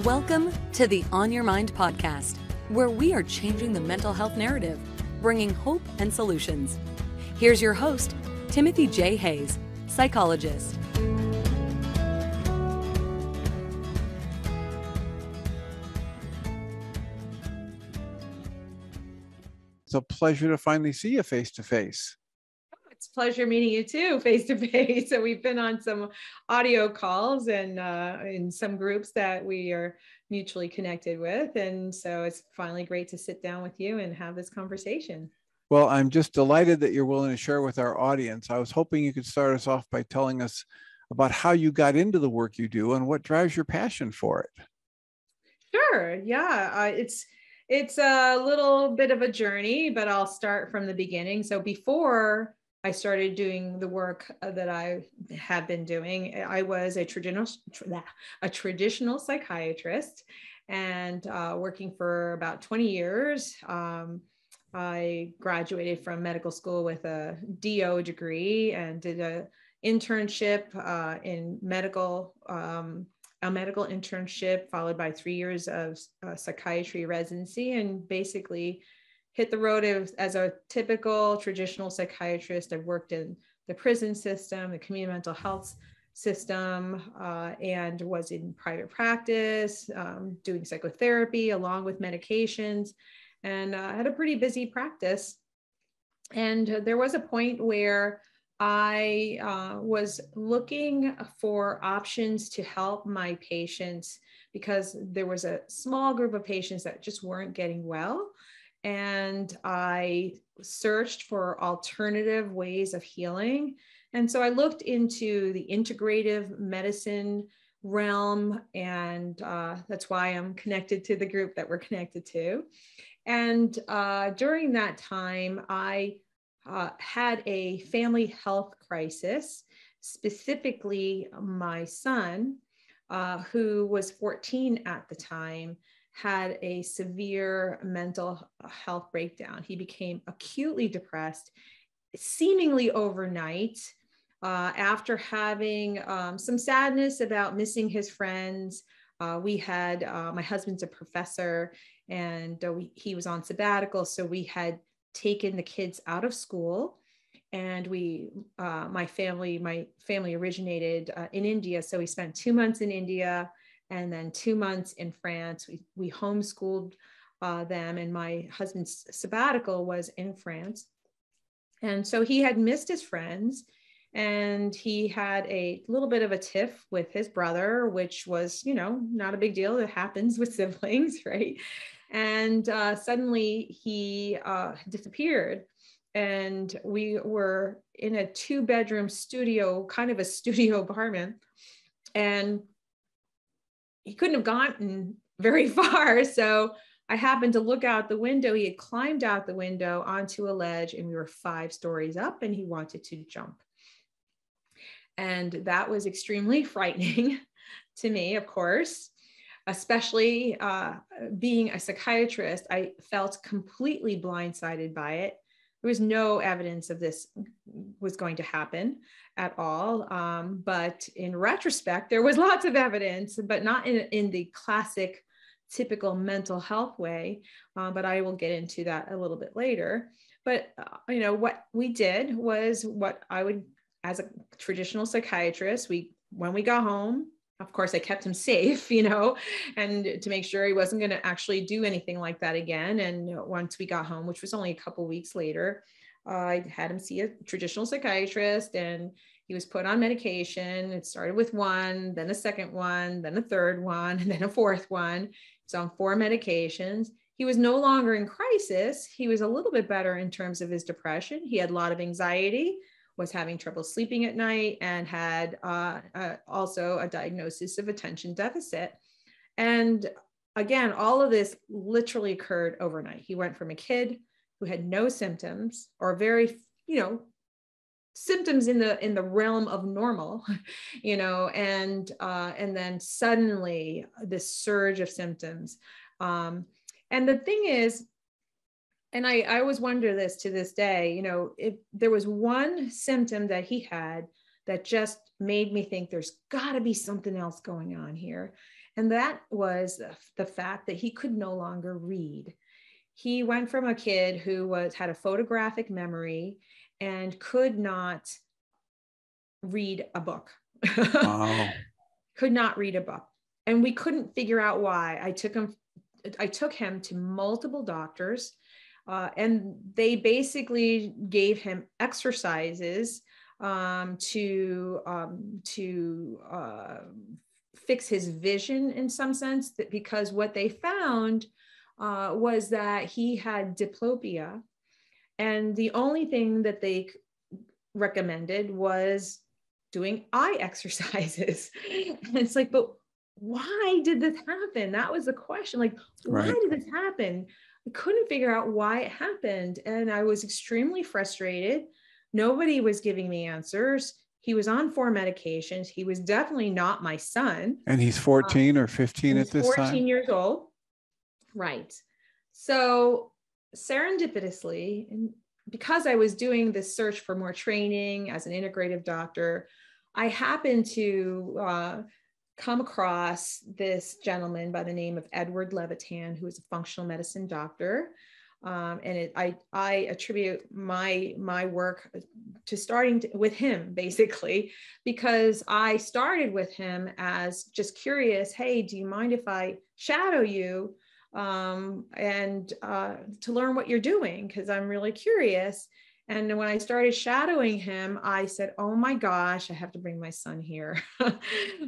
Welcome to the On Your Mind podcast, where we are changing the mental health narrative, bringing hope and solutions. Here's your host, Timothy J. Hayes, psychologist. It's a pleasure to finally see you face to face. It's a pleasure meeting you too, face to face. So we've been on some audio calls and in some groups that we are mutually connected with. And so it's finally great to sit down with you and have this conversation. Well, I'm just delighted that you're willing to share with our audience. I was hoping you could start us off by telling us about how you got into the work you do and what drives your passion for it. Sure. Yeah. It's a little bit of a journey, but I'll start from the beginning. So before I started doing the work that I have been doing, I was a traditional psychiatrist and working for about 20 years. I graduated from medical school with a DO degree and did an internship in medical, a medical internship followed by 3 years of psychiatry residency, and basically hit the road as a typical traditional psychiatrist. I've worked in the prison system, the community mental health system, and was in private practice, doing psychotherapy along with medications, and had a pretty busy practice. And there was a point where I was looking for options to help my patients because there was a small group of patients that just weren't getting well. And I searched for alternative ways of healing. And so I looked into the integrative medicine realm, and that's why I'm connected to the group that we're connected to. And during that time, I had a family health crisis, specifically my son, who was 14 at the time, had a severe mental health breakdown. He became acutely depressed, seemingly overnight, after having some sadness about missing his friends. We had, my husband's a professor, and he was on sabbatical, so we had taken the kids out of school, and my family originated in India, so we spent 2 months in India and then 2 months in France. We homeschooled them, and my husband's sabbatical was in France. And so he had missed his friends, and he had a little bit of a tiff with his brother, which was, not a big deal. It happens with siblings, right? And suddenly he disappeared. And we were in a 2-bedroom studio, kind of a studio apartment. And he couldn't have gotten very far. So I happened to look out the window. He had climbed out the window onto a ledge, and we were 5 stories up, and he wanted to jump. And that was extremely frightening to me, of course, especially being a psychiatrist. I felt completely blindsided by it. There was no evidence of this was going to happen at all. But in retrospect, there was lots of evidence, but not in the classic, typical mental health way. But I will get into that a little bit later. But, what we did was what I would, as a traditional psychiatrist, when we got home, of course, I kept him safe, and to make sure he wasn't going to actually do anything like that again. And once we got home, which was only a couple weeks later, I had him see a traditional psychiatrist, and he was put on medication. It started with 1, then a second one, then a third one, and then a fourth one. He's on 4 medications. He was no longer in crisis. He was a little bit better in terms of his depression. He had a lot of anxiety, was having trouble sleeping at night, and had also a diagnosis of attention deficit. And again, all of this literally occurred overnight. He went from a kid who had no symptoms, or very, symptoms in the realm of normal, and then suddenly this surge of symptoms. And the thing is, and I always wonder this to this day, if there was one symptom that he had that just made me think there's got to be something else going on here. And that was the fact that he could no longer read. He went from a kid who had a photographic memory and could not read a book. Wow. Could not read a book. And we couldn't figure out why. I took him to multiple doctors, and they basically gave him exercises to fix his vision in some sense, that because what they found was that he had diplopia, and the only thing that they recommended was doing eye exercises. And it's like, but why did this happen? That was the question. Like, why did this happen? I couldn't figure out why it happened. And I was extremely frustrated. Nobody was giving me answers. He was on 4 medications. He was definitely not my son. And he's 14 or 15 at this time? 14 years old. Right. So serendipitously, and because I was doing this search for more training as an integrative doctor, I happened to come across this gentleman by the name of Edward Levitan, who is a functional medicine doctor. I attribute my work to starting with him, basically, because I started with him as just curious. Hey, do you mind if I shadow you and to learn what you're doing? Because I'm really curious. And when I started shadowing him, I said, oh my gosh, I have to bring my son here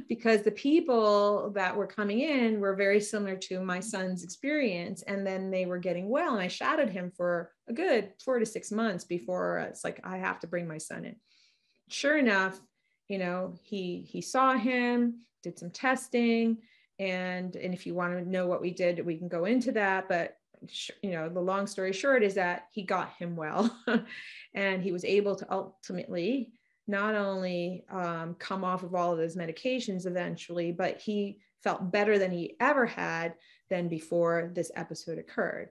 because the people that were coming in were very similar to my son's experience. And then they were getting well. And I shadowed him for a good 4 to 6 months before it's like, I have to bring my son in. Sure enough, he saw him, did some testing. And if you want to know what we did, we can go into that. But the long story short is that he got him well and he was able to ultimately not only come off of all of those medications eventually, but he felt better than he ever had than before this episode occurred.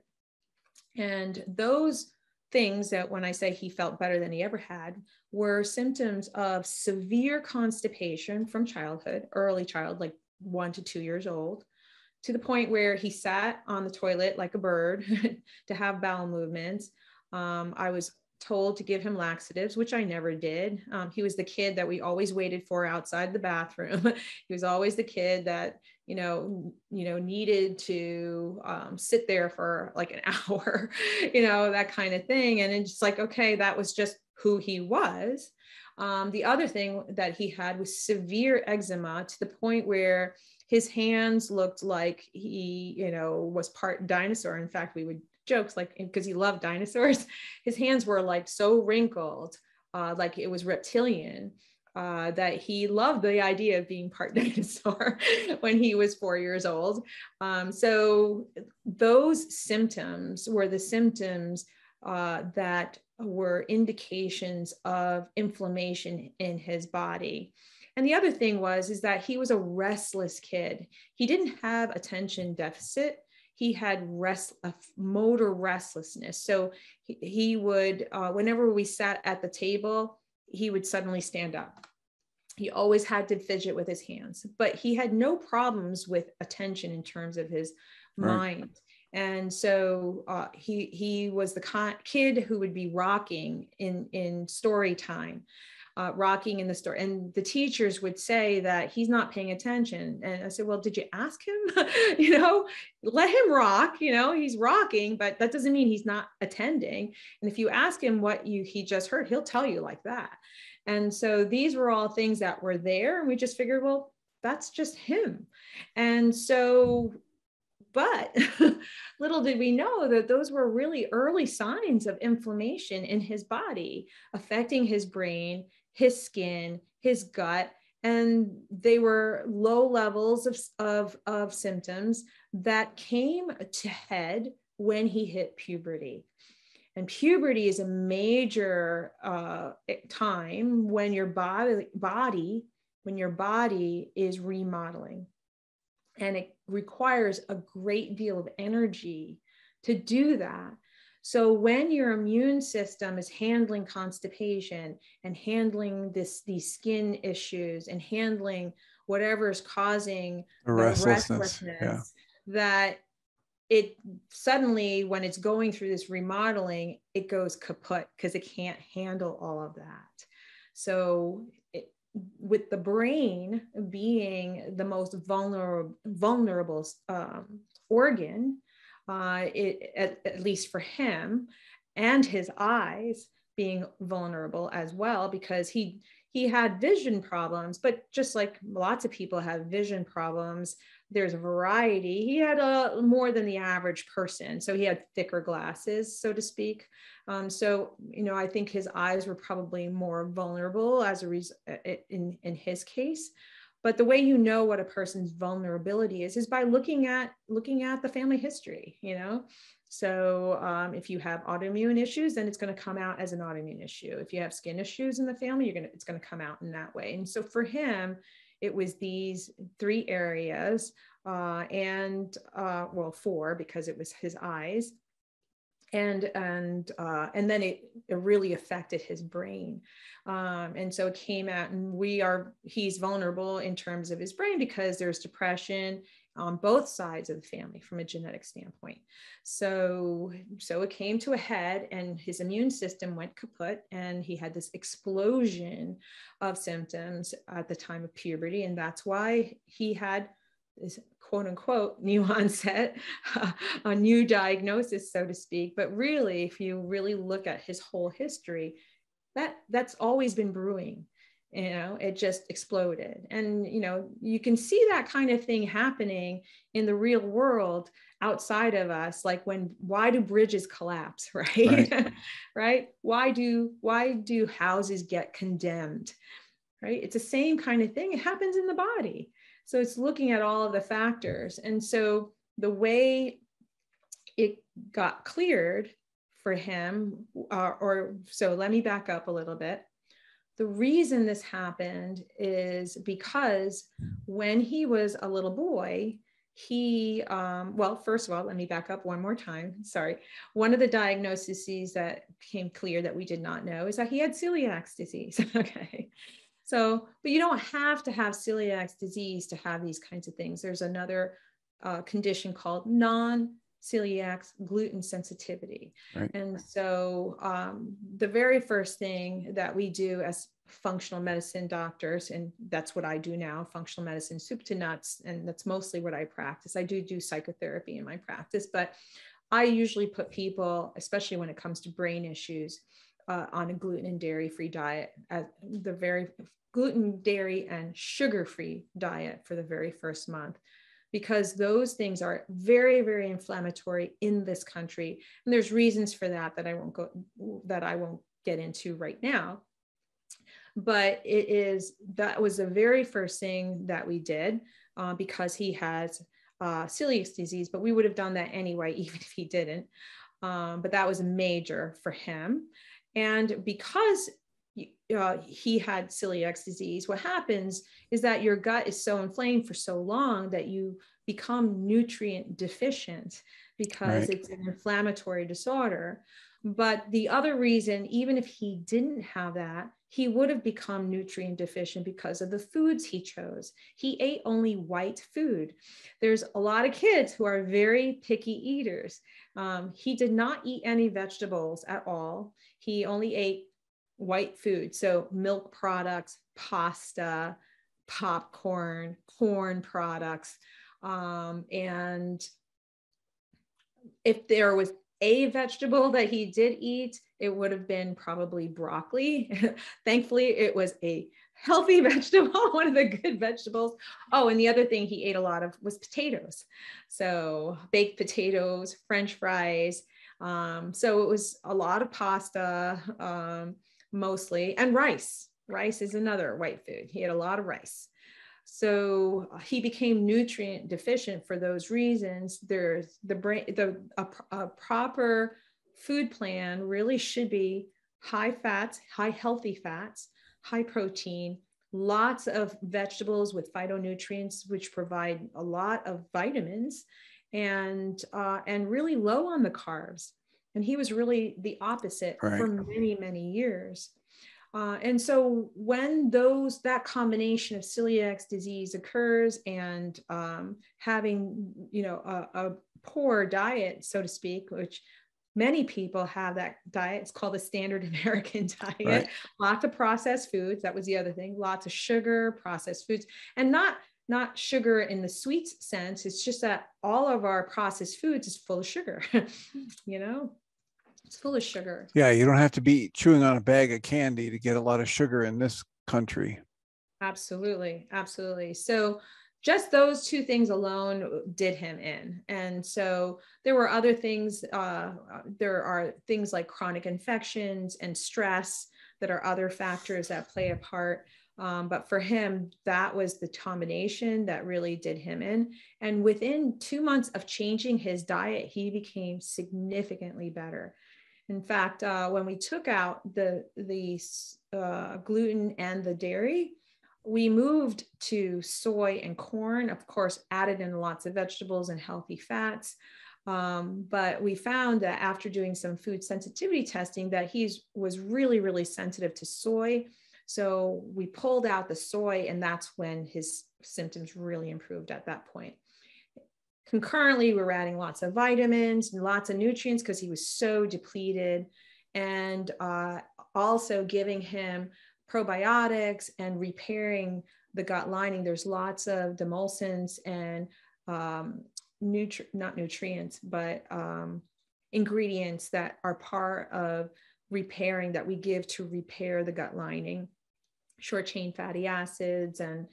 And those things that when I say he felt better than he ever had were symptoms of severe constipation from childhood, early child, like 1 to 2 years old, to the point where he sat on the toilet like a bird to have bowel movements. I was told to give him laxatives, which I never did. He was the kid that we always waited for outside the bathroom. He was always the kid that, needed to sit there for like an hour, that kind of thing. And it's just like, okay, that was just who he was. The other thing that he had was severe eczema to the point where his hands looked like he, was part dinosaur. In fact, we would jokes like, because he loved dinosaurs, his hands were like so wrinkled, like it was reptilian, that he loved the idea of being part dinosaur when he was 4 years old. So those symptoms were the symptoms that were indications of inflammation in his body. And the other thing is that he was a restless kid. He didn't have attention deficit. He had motor restlessness. So he would, whenever we sat at the table, he would suddenly stand up. He always had to fidget with his hands, but he had no problems with attention in terms of his mind. And so he was the kid who would be rocking in story time. Rocking in the story, and the teachers would say that he's not paying attention. And I said, well, did you ask him? Let him rock, he's rocking, but that doesn't mean he's not attending. And if you ask him what he just heard, he'll tell you like that. And so these were all things that were there. And we just figured, well, that's just him. And so, but little did we know that those were really early signs of inflammation in his body, affecting his brain, his skin, his gut, and they were low levels of symptoms that came to head when he hit puberty. And puberty is a major time when your body is remodeling, and it requires a great deal of energy to do that. So when your immune system is handling constipation and handling these skin issues and handling whatever is causing The the restlessness. restlessness, that it suddenly, when it's going through this remodeling, it goes kaput because it can't handle all of that. So with the brain being the most vulnerable organ, at least for him, and his eyes being vulnerable as well, because he had vision problems, but just like lots of people have vision problems, there's a variety. He had more than the average person. So he had thicker glasses, so to speak. So, I think his eyes were probably more vulnerable as a reason in his case. But the way you know what a person's vulnerability is by looking at the family history, So if you have autoimmune issues, then it's going to come out as an autoimmune issue. If you have skin issues in the family, it's going to come out in that way. And so for him, it was these 3 areas, and 4, because it was his eyes. And then it really affected his brain. And so it came out, and he's vulnerable in terms of his brain because there's depression on both sides of the family from a genetic standpoint. So it came to a head, and his immune system went kaput, and he had this explosion of symptoms at the time of puberty. And that's why he had this quote unquote new onset, a new diagnosis, so to speak. But really, if you really look at his whole history, that's always been brewing. It just exploded. And, you can see that kind of thing happening in the real world outside of us. Like why do bridges collapse, right? Right? Why do houses get condemned, right? It's the same kind of thing. It happens in the body. So it's looking at all of the factors. And so the way it got cleared for him, so let me back up a little bit. The reason this happened is because when he was a little boy, he, first of all, let me back up one more time. Sorry. One of the diagnoses that became clear that we did not know is that he had celiac disease. Okay. So, but you don't have to have celiac disease to have these kinds of things. There's another condition called non-celiac gluten sensitivity. Right. And so the very first thing that we do as functional medicine doctors, and that's what I do now, functional medicine, soup to nuts, and that's mostly what I practice. I do psychotherapy in my practice, but I usually put people, especially when it comes to brain issues, on a gluten and dairy-free diet, at the very gluten, dairy, and sugar-free diet for the very first month, because those things are very, very inflammatory in this country. And there's reasons for that I won't get into right now. But that was the very first thing that we did, because he has celiac disease, but we would have done that anyway, even if he didn't. But that was major for him. And because he had celiac disease, what happens is that your gut is so inflamed for so long that you become nutrient deficient, because it's an inflammatory disorder. But the other reason, even if he didn't have that, he would have become nutrient deficient because of the foods he chose. He ate only white food. There's a lot of kids who are very picky eaters. He did not eat any vegetables at all. He only ate white food. So milk products, pasta, popcorn, corn products. And if there was a vegetable that he did eat, it would have been probably broccoli. Thankfully, it was a healthy vegetable, one of the good vegetables. Oh, and the other thing he ate a lot of was potatoes. So baked potatoes, French fries. So it was a lot of pasta, mostly, and rice. Rice is another white food. He had a lot of rice. So he became nutrient deficient for those reasons. There's a proper food plan really should be high fats, high healthy fats, high protein, lots of vegetables with phytonutrients, which provide a lot of vitamins, and really low on the carbs. And he was really the opposite for many, many years. And so when that combination of celiac disease occurs and having, a poor diet, so to speak, which many people have that diet. It's called the standard American diet. Right. Lots of processed foods. That was the other thing. Lots of sugar, processed foods, and not sugar in the sweet sense. It's just that all of our processed foods is full of sugar. It's full of sugar. Yeah, you don't have to be chewing on a bag of candy to get a lot of sugar in this country. Absolutely. Absolutely. So just those two things alone did him in. And so there were other things. There are things like chronic infections and stress that are other factors that play a part. But for him, that was the combination that really did him in. And within 2 months of changing his diet, he became significantly better. In fact, when we took out the gluten and the dairy, we moved to soy and corn, of course, added in lots of vegetables and healthy fats. But we found that after doing some food sensitivity testing that he was really, really sensitive to soy. So we pulled out the soy, and that's when his symptoms really improved at that point. Concurrently, we were adding lots of vitamins and lots of nutrients because he was so depleted, and also giving him probiotics and repairing the gut lining. There's lots of demulcents and not nutrients, but ingredients that are part of repairing that we give to repair the gut lining. Short chain fatty acids and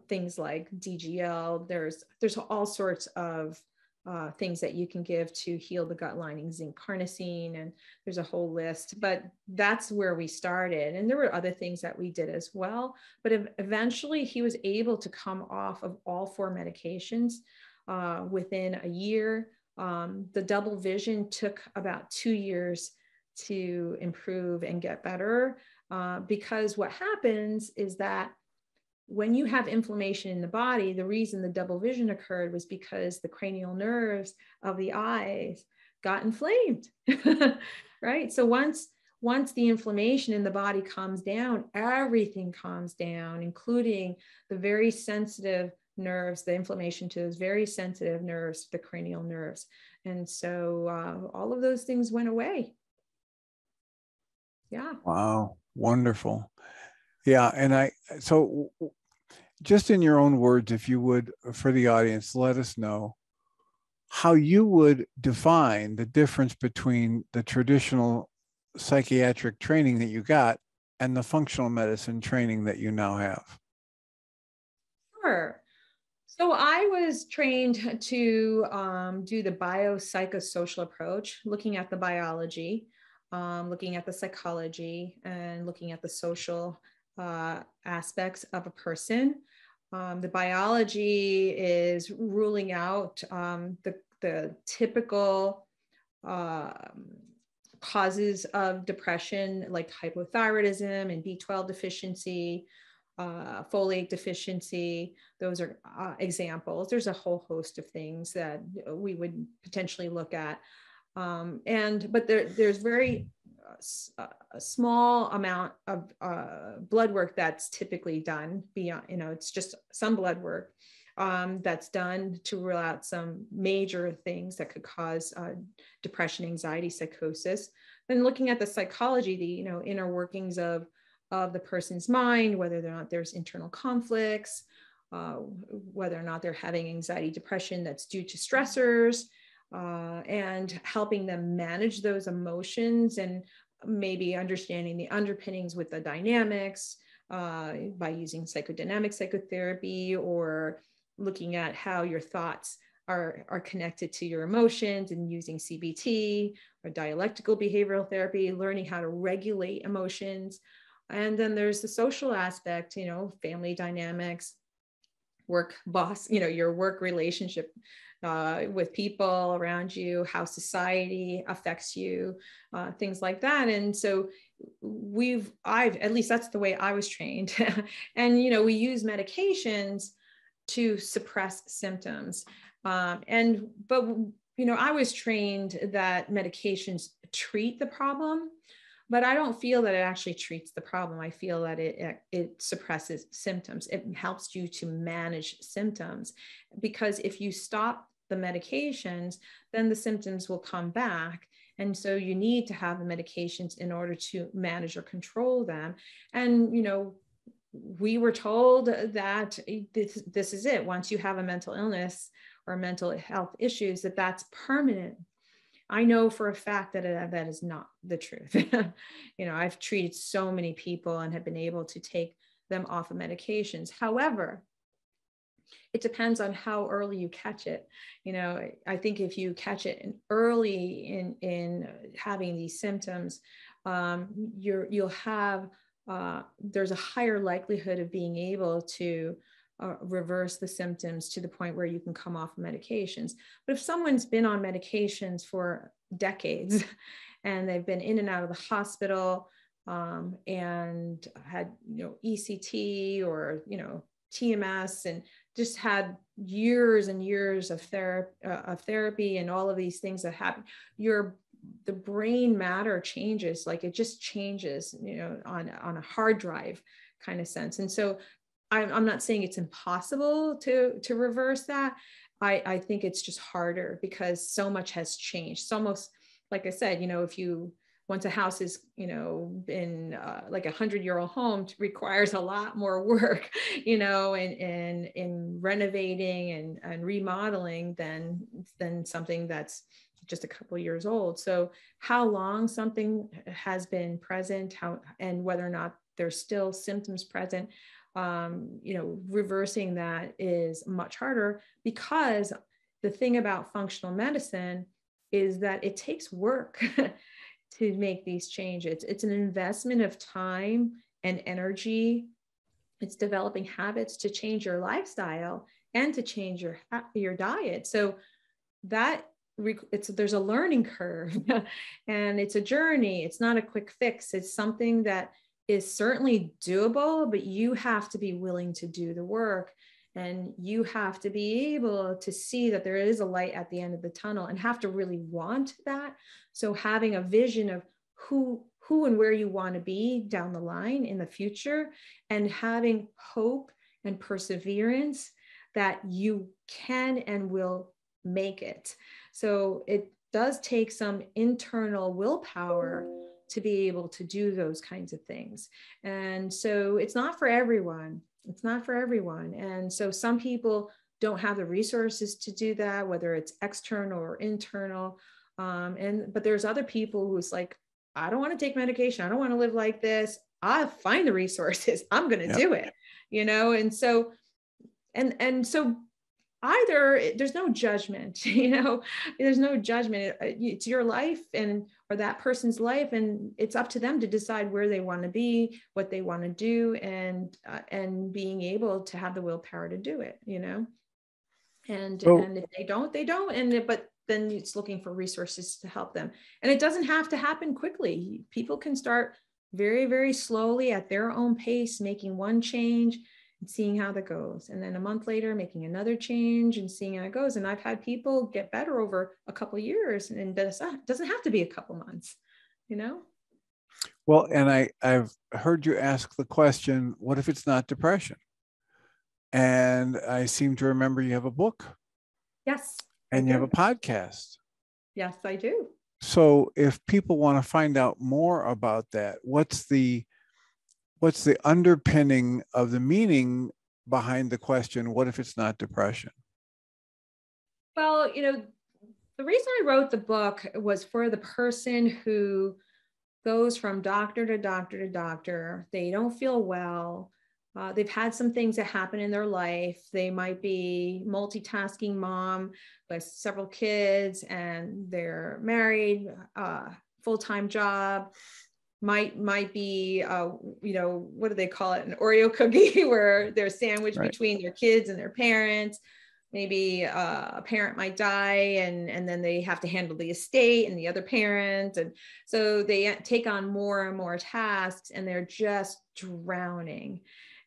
things like DGL. There's all sorts of things that you can give to heal the gut lining, zinc carnosine, and there's a whole list, but that's where we started. And there were other things that we did as well, but eventually he was able to come off of all 4 medications within a year. The double vision took about 2 years to improve and get better, because what happens is that when you have inflammation in the body, the reason the double vision occurred was because the cranial nerves of the eyes got inflamed, right? So once the inflammation in the body calms down, everything calms down, including the very sensitive nerves, the inflammation to those very sensitive nerves, the cranial nerves. And so all of those things went away. Yeah. Wow. Wonderful. Yeah. And so just in your own words, if you would, for the audience, let us know how you would define the difference between the traditional psychiatric training that you got and the functional medicine training that you now have. Sure. So I was trained to do the biopsychosocial approach, looking at the biology, looking at the psychology, and looking at the social aspects of a person. The biology is ruling out the typical causes of depression, like hypothyroidism and B12 deficiency, folate deficiency. Those are examples. There's a whole host of things that we would potentially look at. But there's very a small amount of blood work that's typically done beyond, it's just some blood work that's done to rule out some major things that could cause depression, anxiety, psychosis. Then looking at the psychology, the inner workings of the person's mind, whether or not there's internal conflicts, whether or not they're having anxiety, depression that's due to stressors, and helping them manage those emotions, and maybe understanding the underpinnings with the dynamics by using psychodynamic psychotherapy, or looking at how your thoughts are connected to your emotions, and using CBT or dialectical behavioral therapy, learning how to regulate emotions. And then there's the social aspect, family dynamics, work boss, your work relationship with people around you, how society affects you, things like that. And so at least that's the way I was trained. And, we use medications to suppress symptoms. But I was trained that medications treat the problem, But I don't feel that it actually treats the problem. I feel that it suppresses symptoms. It helps you to manage symptoms, because if you stop the medications, then the symptoms will come back. And so you need to have the medications in order to manage or control them. And, we were told that this is it. Once you have a mental illness or mental health issues, that's permanent. I know for a fact that that is not the truth. I've treated so many people and have been able to take them off of medications. However, it depends on how early you catch it. I think if you catch it early in having these symptoms, you'll have, there's a higher likelihood of being able to reverse the symptoms to the point where you can come off medications. But if someone's been on medications for decades and they've been in and out of the hospital, and had, ECT or, TMS, and just had years and years of therapy and all of these things that happen, the brain matter changes, like it just changes, on a hard drive kind of sense. And so I'm not saying it's impossible to reverse that. I think it's just harder because so much has changed. It's almost, like I said, once a house is, in like 100-year-old home, requires a lot more work, in renovating and remodeling than something that's just a couple of years old. So how long something has been present, and whether or not there's still symptoms present, reversing that is much harder, because the thing about functional medicine is that it takes work to make these changes. It's an investment of time and energy. It's developing habits to change your lifestyle and to change your diet. So there's a learning curve and it's a journey. It's not a quick fix. It's something that is certainly doable, but you have to be willing to do the work, and you have to be able to see that there is a light at the end of the tunnel and have to really want that. So having a vision of who and where you want to be down the line in the future, and having hope and perseverance that you can and will make it. So it does take some internal willpower to be able to do those kinds of things. And so it's not for everyone. It's not for everyone. And so some people don't have the resources to do that, whether it's external or internal. But there's other people who's like, I don't want to take medication. I don't want to live like this. I'll find the resources. I'm going to do it, And so, and so either there's no judgment, there's no judgment. It's your life or that person's life. And it's up to them to decide where they want to be, what they want to do, and being able to have the willpower to do it, and if they don't, they don't. But then it's looking for resources to help them. And it doesn't have to happen quickly. People can start very, very slowly at their own pace, making one change and seeing how that goes. And then a month later, making another change and seeing how it goes. And I've had people get better over a couple of years, and it doesn't have to be a couple months, Well, and I've heard you ask the question, what if it's not depression? And I seem to remember you have a book. Yes. And you have a podcast. Yes, I do. So if people want to find out more about that, what's the underpinning of the meaning behind the question, what if it's not depression? Well, the reason I wrote the book was for the person who goes from doctor to doctor to doctor. They don't feel well. They've had some things that happen in their life. They might be multitasking mom with several kids, and they're married, full-time job. Might be, what do they call it? An Oreo cookie where they're sandwiched between their kids and their parents. Maybe a parent might die, and then they have to handle the estate and the other parent. And so they take on more and more tasks, and they're just drowning.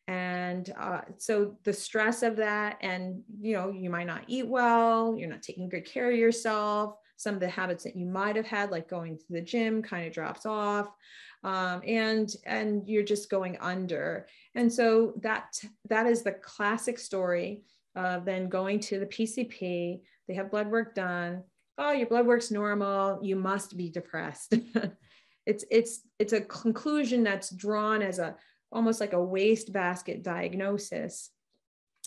And so the stress of that, and, you might not eat well, you're not taking good care of yourself, some of the habits that you might have had, like going to the gym, kind of drops off. And you're just going under. And so that is the classic story of then going to the PCP. They have blood work done. Oh, your blood work's normal. You must be depressed. It's a conclusion that's drawn as almost like a wastebasket diagnosis,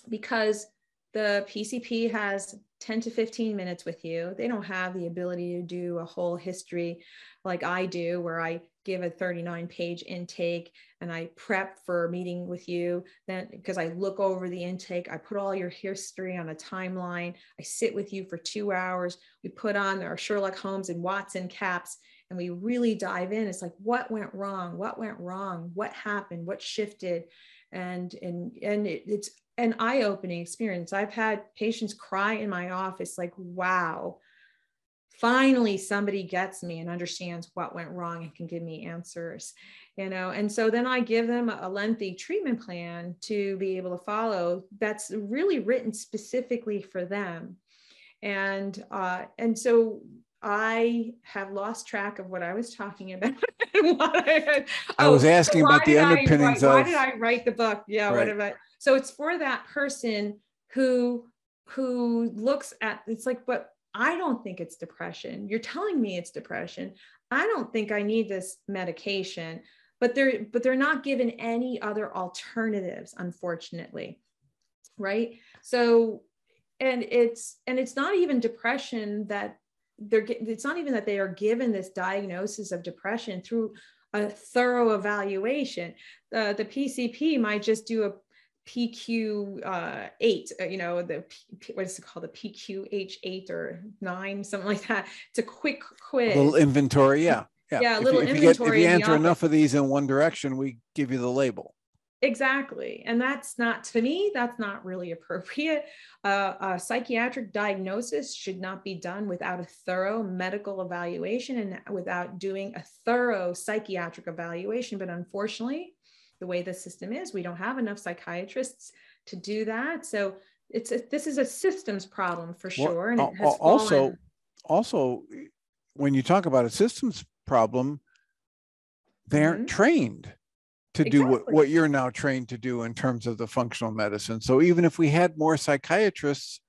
because the PCP has 10 to 15 minutes with you. They don't have the ability to do a whole history like I do, where I give a 39-page intake and I prep for a meeting with you. Then, because I look over the intake, I put all your history on a timeline. I sit with you for 2 hours. We put on our Sherlock Holmes and Watson caps, and we really dive in. It's like, what went wrong? What went wrong? What happened? What shifted? And it's an eye-opening experience. I've had patients cry in my office, like, wow, finally somebody gets me and understands what went wrong and can give me answers, And so then I give them a lengthy treatment plan to be able to follow, that's really written specifically for them. And so I have lost track of what I was talking about. I was asking about the underpinnings why did I write the book? Yeah, right. So it's for that person who looks at, it's like, but I don't think it's depression. You're telling me it's depression. I don't think I need this medication, but they're not given any other alternatives, unfortunately. Right. So, and it's not even depression that it's not even that they are given this diagnosis of depression through a thorough evaluation. The PCP might just do a PQ8, what's it called? The PQH8 or 9, something like that. It's a quick quiz. A little inventory. Yeah. Yeah. A little inventory. If you answer enough of these in one direction, we give you the label. Exactly. And that's not, to me, that's not really appropriate. A psychiatric diagnosis should not be done without a thorough medical evaluation and without doing a thorough psychiatric evaluation. But unfortunately, the way the system is, we don't have enough psychiatrists to do that. So this is a systems problem for sure. And it has also, when you talk about a systems problem, they aren't trained to do what you're now trained to do in terms of the functional medicine. So even if we had more psychiatrists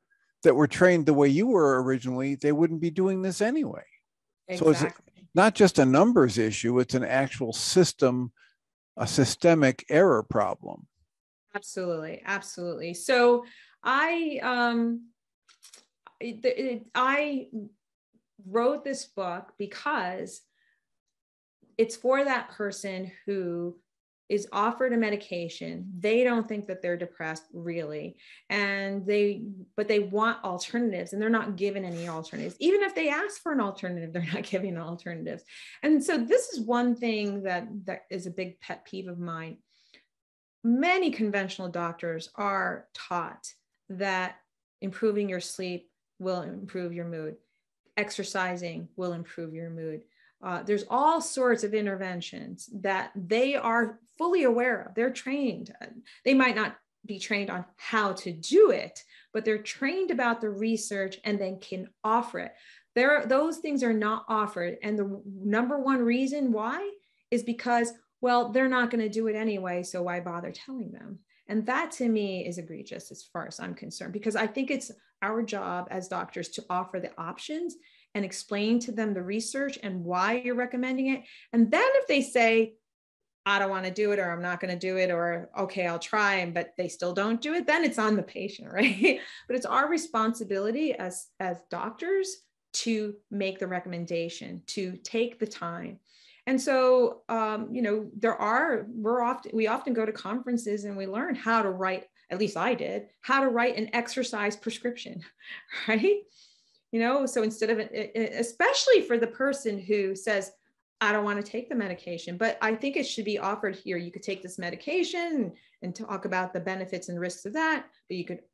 that were trained the way you were originally, they wouldn't be doing this anyway. Exactly. So it's not just a numbers issue, it's an actual a systemic error problem. Absolutely. Absolutely. So I wrote this book because it's for that person who is offered a medication. They don't think that they're depressed really. But they want alternatives, and they're not given any alternatives. Even if they ask for an alternative, they're not giving alternatives. And so this is one thing that is a big pet peeve of mine. Many conventional doctors are taught that improving your sleep will improve your mood. Exercising will improve your mood. There's all sorts of interventions that they are fully aware of. They're trained. They might not be trained on how to do it, but they're trained about the research and then can offer it. Those things are not offered. And the number one reason why is because, well, they're not going to do it anyway, so why bother telling them? And that to me is egregious as far as I'm concerned, because I think it's our job as doctors to offer the options and explain to them the research and why you're recommending it. And then if they say, I don't want to do it, or I'm not going to do it, or okay, I'll try, but they still don't do it, then it's on the patient, right? But it's our responsibility as doctors to make the recommendation, to take the time. And so, we often go to conferences and we learn how to write, at least I did, how to write an exercise prescription, right? So instead of, especially for the person who says, I don't want to take the medication, but I think it should be offered here. You could take this medication and talk about the benefits and risks of that,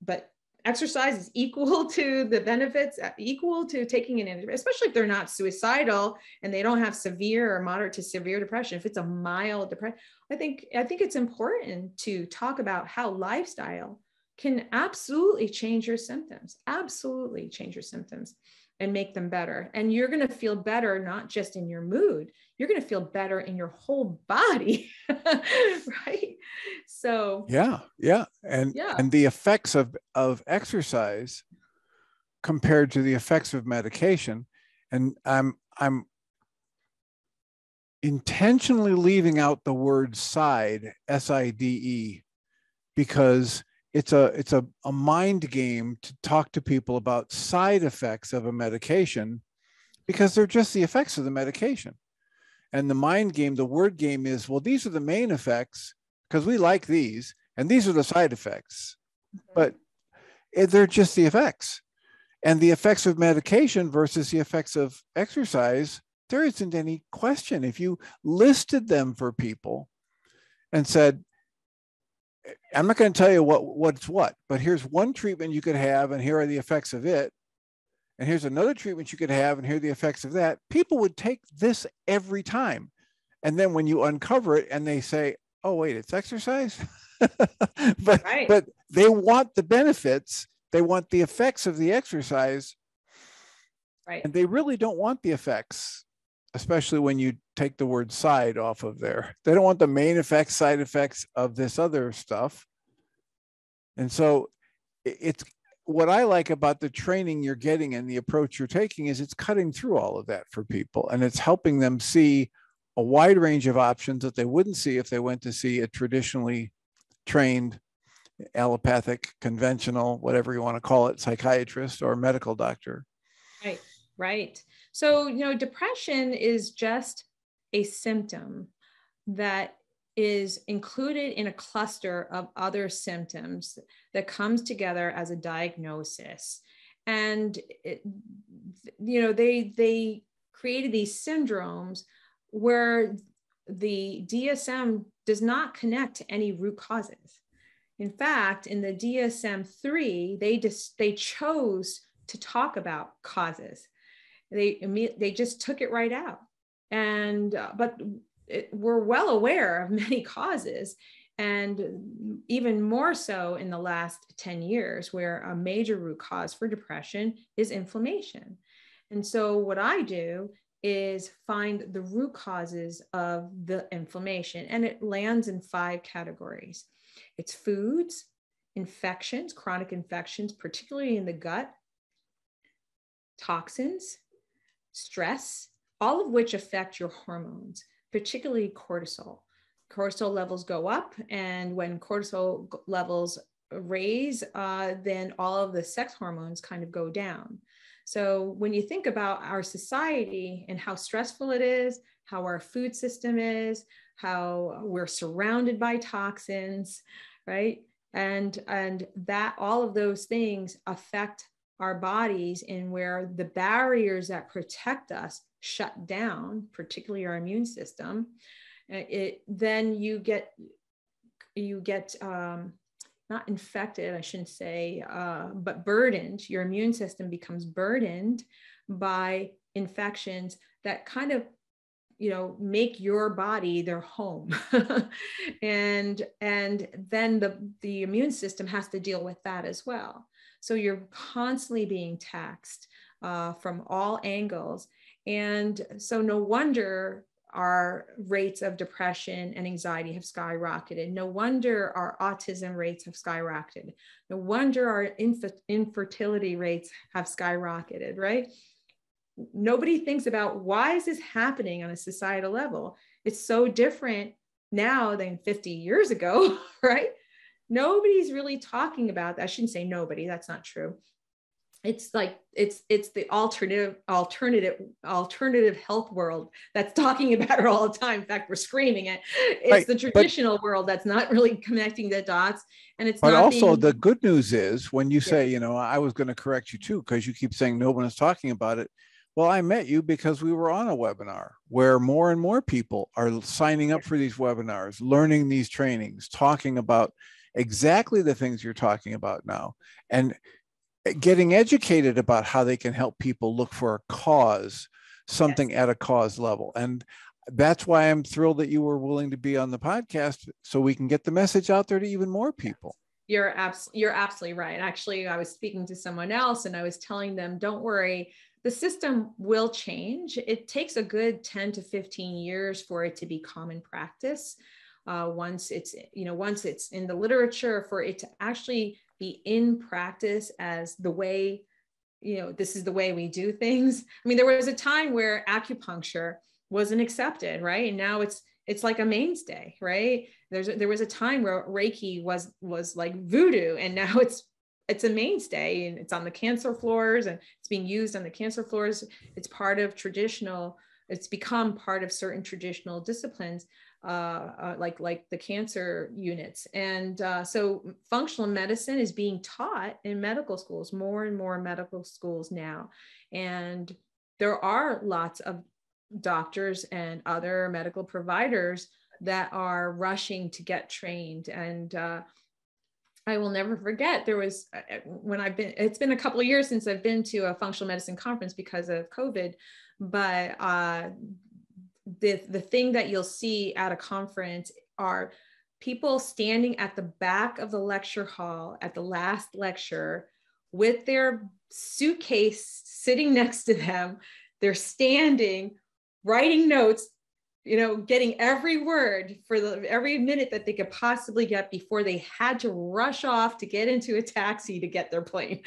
but exercise is equal to the benefits, equal to taking an antidepressant, especially if they're not suicidal and they don't have severe or moderate to severe depression. If it's a mild depression, I think it's important to talk about how lifestyle can absolutely change your symptoms, and make them better. And you're going to feel better, not just in your mood, you're going to feel better in your whole body. Right. So yeah. And the effects of exercise compared to the effects of medication. And I'm intentionally leaving out the word side, SIDE, because it's a mind game to talk to people about side effects of a medication, because they're just the effects of the medication. And the mind game, the word game is, well, these are the main effects because we like these, and these are the side effects, but they're just the effects. And the effects of medication versus the effects of exercise, there isn't any question. If you listed them for people and said, I'm not going to tell you what's what, but here's one treatment you could have, and here are the effects of it. And here's another treatment you could have, and here are the effects of that. People would take this every time. And then when you uncover it and they say, oh, wait, it's exercise. but they want the benefits. They want the effects of the exercise. Right. And they really don't want the effects, especially when you take the word side off of there. They don't want the main effects, side effects of this other stuff. And so it's what I like about the training you're getting and the approach you're taking is it's cutting through all of that for people. And it's helping them see a wide range of options that they wouldn't see if they went to see a traditionally trained allopathic, conventional, whatever you want to call it, psychiatrist or medical doctor. Right. So, depression is just a symptom that is included in a cluster of other symptoms that comes together as a diagnosis. And, they created these syndromes where the DSM does not connect to any root causes. In fact, in the DSM-3, they chose to talk about causes. They just took it right out. And, but we're well aware of many causes, and even more so in the last 10 years, where a major root cause for depression is inflammation. And so what I do is find the root causes of the inflammation, and it lands in 5 categories. It's foods, infections, chronic infections, particularly in the gut, toxins, stress, all of which affect your hormones, particularly cortisol. Cortisol levels go up, and when cortisol levels raise, then all of the sex hormones kind of go down. So when you think about our society and how stressful it is, how our food system is, how we're surrounded by toxins, right? And that all of those things affect our bodies, in where the barriers that protect us shut down, particularly our immune system. Then you get not infected, I shouldn't say, but burdened. Your immune system becomes burdened by infections that kind of, make your body their home. and then the immune system has to deal with that as well. So you're constantly being taxed from all angles. And so no wonder our rates of depression and anxiety have skyrocketed. No wonder our autism rates have skyrocketed. No wonder our infertility rates have skyrocketed, right? Nobody thinks about, why is this happening on a societal level? It's so different now than 50 years ago, right? Nobody's really talking about that. I shouldn't say nobody, that's not true. It's like, it's the alternative health world that's talking about it all the time. In fact, we're screaming it. It's right, the traditional world that's not really connecting the dots. And it's but also the good news is, when you say, I was going to correct you too, because you keep saying no one is talking about it. Well, I met you because we were on a webinar where more and more people are signing up for these webinars, learning these trainings, talking about exactly the things you're talking about now, and getting educated about how they can help people look for a cause, something at a cause level. And that's why I'm thrilled that you were willing to be on the podcast, so we can get the message out there to even more people. You're absolutely right. Actually, I was speaking to someone else and I was telling them, don't worry, the system will change. It takes a good 10 to 15 years for it to be common practice. Once it's in the literature, for it to actually be in practice as the way, this is the way we do things. I mean, there was a time where acupuncture wasn't accepted, right? And now it's like a mainstay, right? There was a time where Reiki was like voodoo, and now it's a mainstay, and it's on the cancer floors, and it's being used on the cancer floors. It's become part of certain traditional disciplines, like the cancer units. And so functional medicine is being taught in medical schools, more and more medical schools now. And there are lots of doctors and other medical providers that are rushing to get trained. And I will never forget, there was it's been a couple of years since I've been to a functional medicine conference because of COVID, but the thing that you'll see at a conference are people standing at the back of the lecture hall at the last lecture with their suitcase sitting next to them. They're standing, writing notes, getting every word for every minute that they could possibly get before they had to rush off to get into a taxi to get their plane.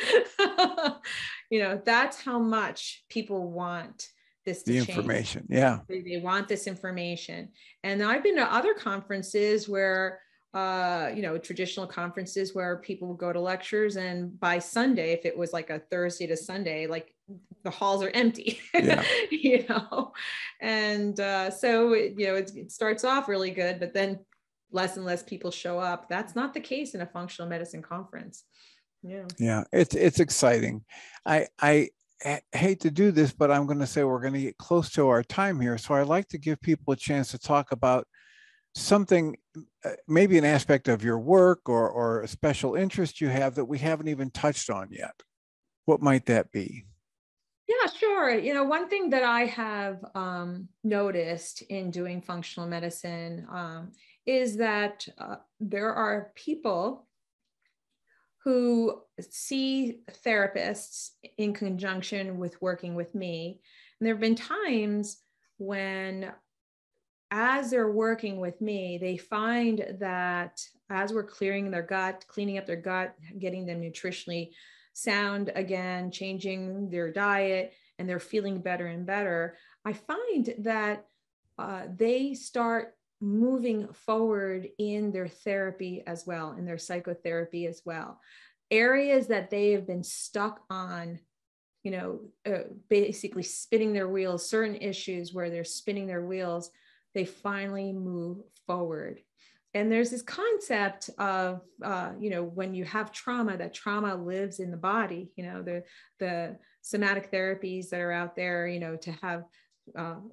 That's how much people want this to change. Information. Yeah. They want this information. And I've been to other conferences where, traditional conferences where people would go to lectures, and by Sunday, if it was like a Thursday to Sunday, like the halls are empty, yeah. And so, it starts off really good, but then less and less people show up. That's not the case in a functional medicine conference. Yeah. Yeah. It's exciting. I hate to do this, but I'm going to say we're going to get close to our time here. So I'd like to give people a chance to talk about something, maybe an aspect of your work or a special interest you have that we haven't even touched on yet. What might that be? Yeah, sure. One thing that I have noticed in doing functional medicine is that there are people who see therapists in conjunction with working with me. And there have been times when, as they're working with me, they find that as we're cleaning up their gut, getting them nutritionally sound again, changing their diet, and they're feeling better and better, I find that they start moving forward in their therapy as well, in their psychotherapy as well. Areas that they have been stuck on, basically spinning their wheels, certain issues where they're spinning their wheels, they finally move forward. And there's this concept of, when you have trauma, that trauma lives in the body, the somatic therapies that are out there, to have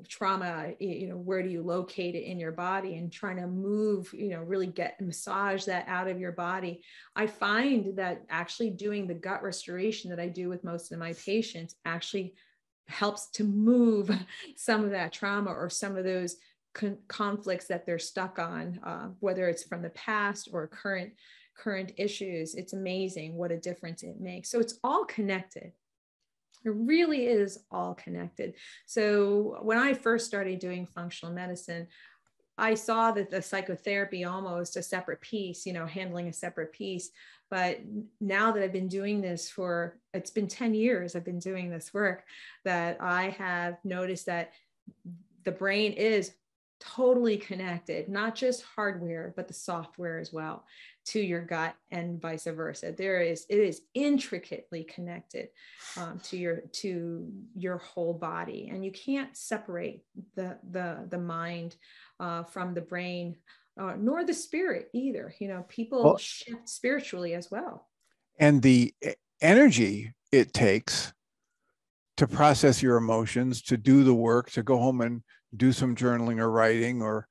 trauma, where do you locate it in your body, and trying to move, really massage that out of your body. I find that actually doing the gut restoration that I do with most of my patients actually helps to move some of that trauma or some of those conflicts that they're stuck on, whether it's from the past or current issues. It's amazing what a difference it makes. So it's all connected. It really is all connected. So when I first started doing functional medicine, I saw that the psychotherapy almost a separate piece, handling a separate piece. But now that I've been doing this it's been 10 years I've been doing this work, that I have noticed that the brain is totally connected, not just hardware, but the software as well, to your gut, and vice versa. It is intricately connected to your whole body, and you can't separate the mind from the brain, nor the spirit either. People shift spiritually as well. And the energy it takes to process your emotions, to do the work, to go home and do some journaling or writing or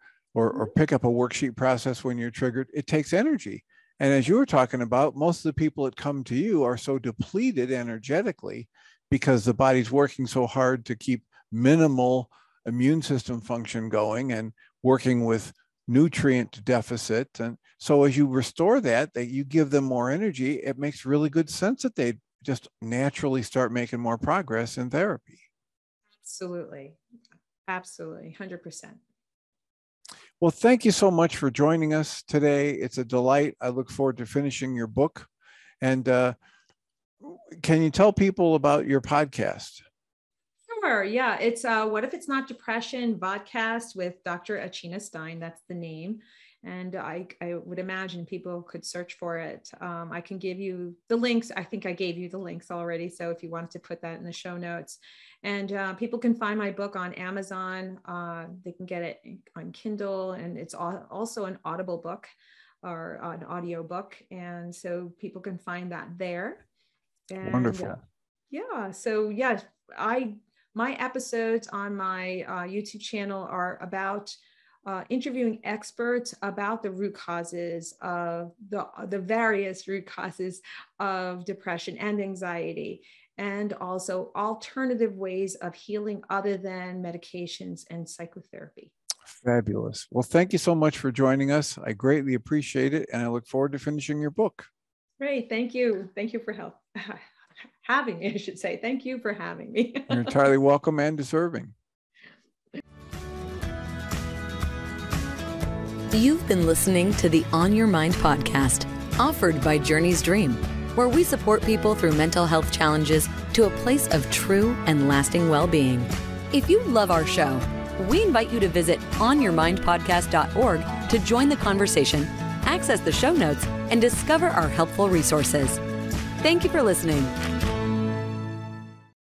pick up a worksheet process when you're triggered, it takes energy. And as you were talking about, most of the people that come to you are so depleted energetically because the body's working so hard to keep minimal immune system function going and working with nutrient deficit. And so as you restore that you give them more energy, it makes really good sense that they'd just naturally start making more progress in therapy. Absolutely. Absolutely. 100%. Well, thank you so much for joining us today. It's a delight. I look forward to finishing your book. And can you tell people about your podcast? Sure. Yeah. It's What If It's Not Depression podcast with Dr. Achina Stein. That's the name. And I would imagine people could search for it. I can give you the links. I think I gave you the links already. So if you wanted to put that in the show notes. And people can find my book on Amazon. They can get it on Kindle. And it's also an Audible book or an audio book. And so people can find that there. And, wonderful. Yeah. So yeah, my episodes on my YouTube channel are about interviewing experts about the root causes of the various root causes of depression and anxiety, and also alternative ways of healing other than medications and psychotherapy. Fabulous. Well, thank you so much for joining us. I greatly appreciate it, and I look forward to finishing your book. Great. Thank you. Thank you for having me, I should say. Thank you for having me. You're entirely welcome and deserving. You've been listening to the On Your Mind podcast, offered by Journey's Dream, where we support people through mental health challenges to a place of true and lasting well-being. If you love our show, we invite you to visit onyourmindpodcast.org to join the conversation, access the show notes, and discover our helpful resources. Thank you for listening.